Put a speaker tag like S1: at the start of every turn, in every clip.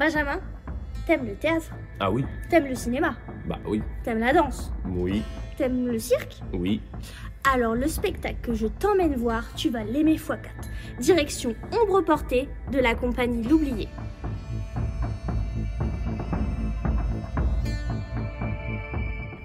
S1: Benjamin, t'aimes le théâtre?
S2: Ah oui.
S1: T'aimes le cinéma?
S2: Bah oui.
S1: T'aimes la danse?
S2: Oui.
S1: T'aimes le cirque?
S2: Oui.
S1: Alors le spectacle que je t'emmène voir, tu vas l'aimer x4. Direction Ombre portée de la compagnie L'Oublié.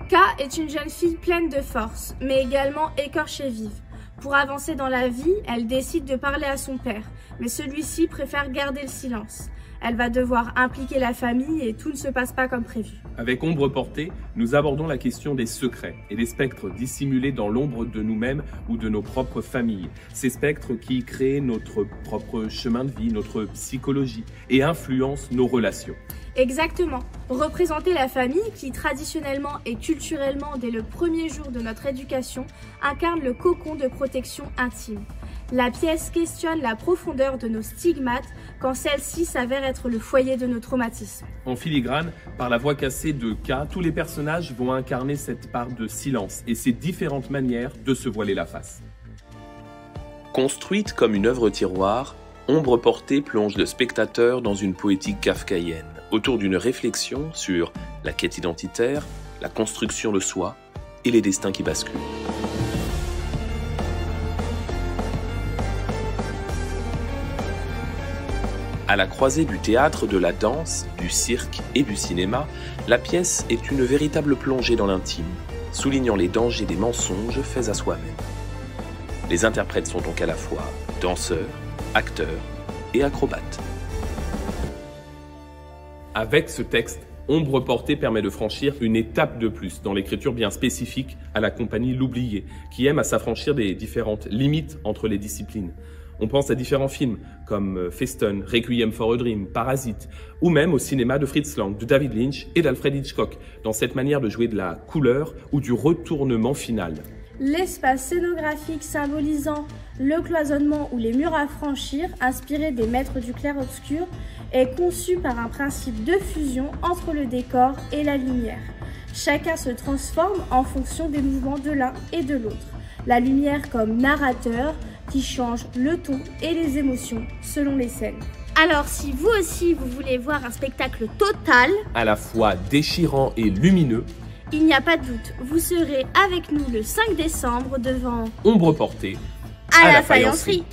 S3: K est une jeune fille pleine de force, mais également écorchée vive. Pour avancer dans la vie, elle décide de parler à son père, mais celui-ci préfère garder le silence. Elle va devoir impliquer la famille et tout ne se passe pas comme prévu.
S2: Avec Ombre portée, nous abordons la question des secrets et des spectres dissimulés dans l'ombre de nous-mêmes ou de nos propres familles. Ces spectres qui créent notre propre chemin de vie, notre psychologie et influencent nos relations.
S3: Exactement. Représenter la famille qui, traditionnellement et culturellement, dès le premier jour de notre éducation, incarne le cocon de protection intime. La pièce questionne la profondeur de nos stigmates quand celle-ci s'avère être le foyer de nos traumatismes.
S2: En filigrane, par la voix cassée de K, tous les personnages vont incarner cette part de silence et ces différentes manières de se voiler la face.
S4: Construite comme une œuvre tiroir, Ombre portée plonge le spectateur dans une poétique kafkaïenne, autour d'une réflexion sur la quête identitaire, la construction de soi et les destins qui basculent. À la croisée du théâtre, de la danse, du cirque et du cinéma, la pièce est une véritable plongée dans l'intime, soulignant les dangers des mensonges faits à soi-même. Les interprètes sont donc à la fois danseurs, acteurs et acrobates.
S2: Avec ce texte, Ombre portée permet de franchir une étape de plus dans l'écriture bien spécifique à la compagnie L'Oublié, qui aime à s'affranchir des différentes limites entre les disciplines. On pense à différents films comme Festen, Requiem for a Dream, Parasite, ou même au cinéma de Fritz Lang, de David Lynch et d'Alfred Hitchcock, dans cette manière de jouer de la couleur ou du retournement final.
S3: L'espace scénographique symbolisant le cloisonnement ou les murs à franchir, inspiré des maîtres du clair-obscur, est conçu par un principe de fusion entre le décor et la lumière. Chacun se transforme en fonction des mouvements de l'un et de l'autre. La lumière comme narrateur qui change le ton et les émotions selon les scènes.
S1: Alors si vous aussi vous voulez voir un spectacle total,
S2: À la fois déchirant et lumineux,
S1: il n'y a pas de doute, vous serez avec nous le 5 décembre devant
S2: Ombre portée
S1: à la faïencerie.